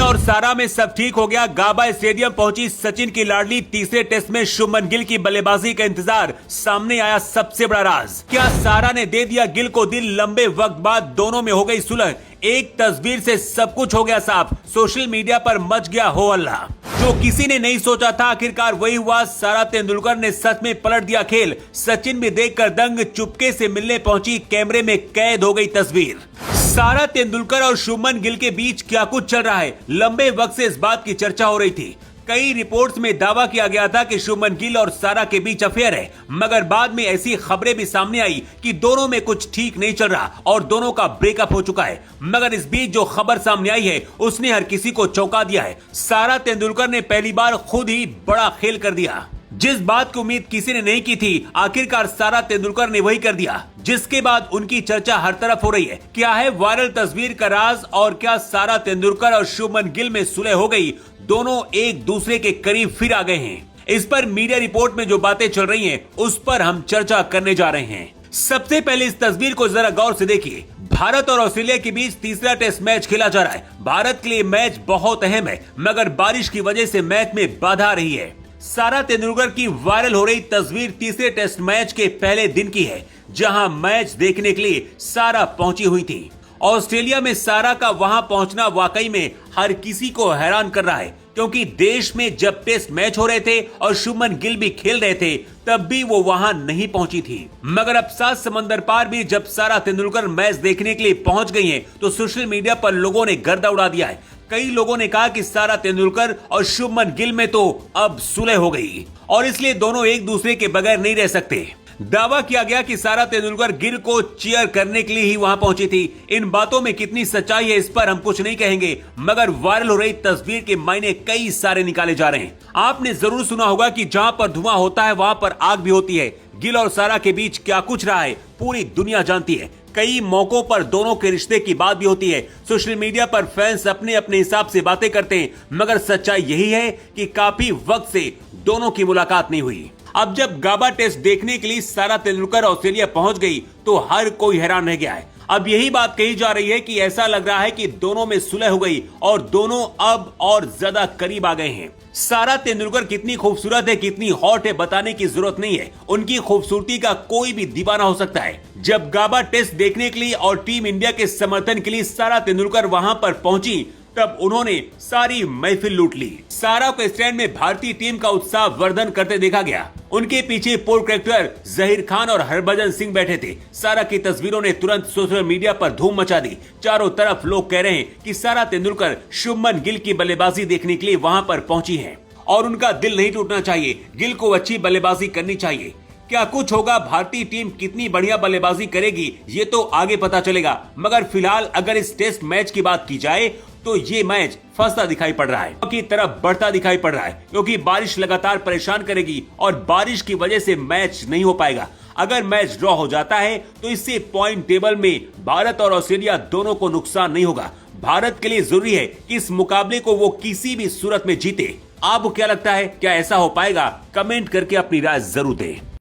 और सारा में सब ठीक हो गया। गाबा स्टेडियम पहुंची सचिन की लाडली। तीसरे टेस्ट में शुभमन गिल की बल्लेबाजी का इंतजार। सामने आया सबसे बड़ा राज। क्या सारा ने दे दिया गिल को दिल? लंबे वक्त बाद दोनों में हो गई सुलह। एक तस्वीर से सब कुछ हो गया साफ। सोशल मीडिया पर मच गया हो हल्ला। जो किसी ने नहीं सोचा था आखिरकार वही हुआ। सारा तेंदुलकर ने सच में पलट दिया खेल। सचिन भी देखकर दंग। चुपके से मिलने पहुंची। कैमरे में कैद हो गई तस्वीर। सारा तेंदुलकर और शुभमन गिल के बीच क्या कुछ चल रहा है? लंबे वक्त से इस बात की चर्चा हो रही थी। कई रिपोर्ट्स में दावा किया गया था कि शुभमन गिल और सारा के बीच अफेयर है, मगर बाद में ऐसी खबरें भी सामने आई कि दोनों में कुछ ठीक नहीं चल रहा और दोनों का ब्रेकअप हो चुका है। मगर इस बीच जो खबर सामने आई है उसने हर किसी को चौंका दिया है। सारा तेंदुलकर ने पहली बार खुद ही बड़ा खेल कर दिया। जिस बात की उम्मीद किसी ने नहीं की थी, आखिरकार सारा तेंदुलकर ने वही कर दिया, जिसके बाद उनकी चर्चा हर तरफ हो रही है। क्या है वायरल तस्वीर का राज और क्या सारा तेंदुलकर और शुभमन गिल में सुलह हो गई? दोनों एक दूसरे के करीब फिर आ गए हैं। इस पर मीडिया रिपोर्ट में जो बातें चल रही हैं, उस पर हम चर्चा करने जा रहे हैं। सबसे पहले इस तस्वीर को जरा गौर से देखिए। भारत और ऑस्ट्रेलिया के बीच तीसरा टेस्ट मैच खेला जा रहा है। भारत के लिए मैच बहुत अहम है, मगर बारिश की वजह से मैच में बाधा आ रही है। सारा तेंदुलकर की वायरल हो रही तस्वीर तीसरे टेस्ट मैच के पहले दिन की है, जहां मैच देखने के लिए सारा पहुंची हुई थी। ऑस्ट्रेलिया में सारा का वहां पहुंचना वाकई में हर किसी को हैरान कर रहा है, क्योंकि देश में जब टेस्ट मैच हो रहे थे और शुभमन गिल भी खेल रहे थे, तब भी वो वहां नहीं पहुंची थी। मगर अब 7 समंदर पार भी जब सारा तेंदुलकर मैच देखने के लिए पहुंच गई हैं, तो सोशल मीडिया पर लोगों ने गर्दा उड़ा दिया है। कई लोगों ने कहा कि सारा तेंदुलकर और शुभमन गिल में तो अब सुलह हो गई और इसलिए दोनों एक दूसरे के बगैर नहीं रह सकते। दावा किया गया कि सारा तेंदुलकर गिल को चीयर करने के लिए ही वहां पहुंची थी। इन बातों में कितनी सच्चाई है इस पर हम कुछ नहीं कहेंगे, मगर वायरल हो रही तस्वीर के मायने कई सारे निकाले जा रहे हैं। आपने जरूर सुना होगा कि जहां पर धुआं होता है वहां पर आग भी होती है। गिल और सारा के बीच क्या कुछ रहा है पूरी दुनिया जानती है। कई मौकों पर दोनों के रिश्ते की बात भी होती है। सोशल मीडिया पर फैंस अपने अपने हिसाब से बातें करते हैं, मगर सच्चाई यही है कि काफी वक्त से दोनों की मुलाकात नहीं हुई। अब जब गाबा टेस्ट देखने के लिए सारा तेंदुलकर ऑस्ट्रेलिया पहुंच गई, तो हर कोई हैरान रह गया है। अब यही बात कही जा रही है कि ऐसा लग रहा है कि दोनों में सुलह हो गई और दोनों अब और ज्यादा करीब आ गए हैं। सारा तेंदुलकर कितनी खूबसूरत है, कितनी हॉट है, बताने की जरूरत नहीं है। उनकी खूबसूरती का कोई भी दीवाना हो सकता है। जब गाबा टेस्ट देखने के लिए और टीम इंडिया के समर्थन के लिए सारा तेंदुलकर वहां पर पहुंची, तब उन्होंने सारी महफिल लूट ली। सारा को स्टैंड में भारतीय टीम का उत्साह वर्धन करते देखा गया। उनके पीछे पोल कैरेक्टर जहीर खान और हरभजन सिंह बैठे थे। सारा की तस्वीरों ने तुरंत सोशल मीडिया पर धूम मचा दी। चारों तरफ लोग कह रहे हैं कि सारा तेंदुलकर शुभमन गिल की बल्लेबाजी देखने के लिए वहां पर पहुंची हैं और उनका दिल नहीं टूटना चाहिए। गिल को अच्छी बल्लेबाजी करनी चाहिए। क्या कुछ होगा, भारतीय टीम कितनी बढ़िया बल्लेबाजी करेगी, ये तो आगे पता चलेगा। मगर फिलहाल अगर इस टेस्ट मैच की बात की जाए तो ये मैच फंसता दिखाई पड़ रहा है, की तरफ बढ़ता दिखाई पड़ रहा है, क्योंकि बारिश लगातार परेशान करेगी और बारिश की वजह से मैच नहीं हो पाएगा। अगर मैच ड्रॉ हो जाता है तो इससे पॉइंट टेबल में भारत और ऑस्ट्रेलिया दोनों को नुकसान नहीं होगा। भारत के लिए जरूरी है कि इस मुकाबले को वो किसी भी सूरत में जीते। आपको क्या लगता है, क्या ऐसा हो पाएगा? कमेंट करके अपनी राय जरूर दें।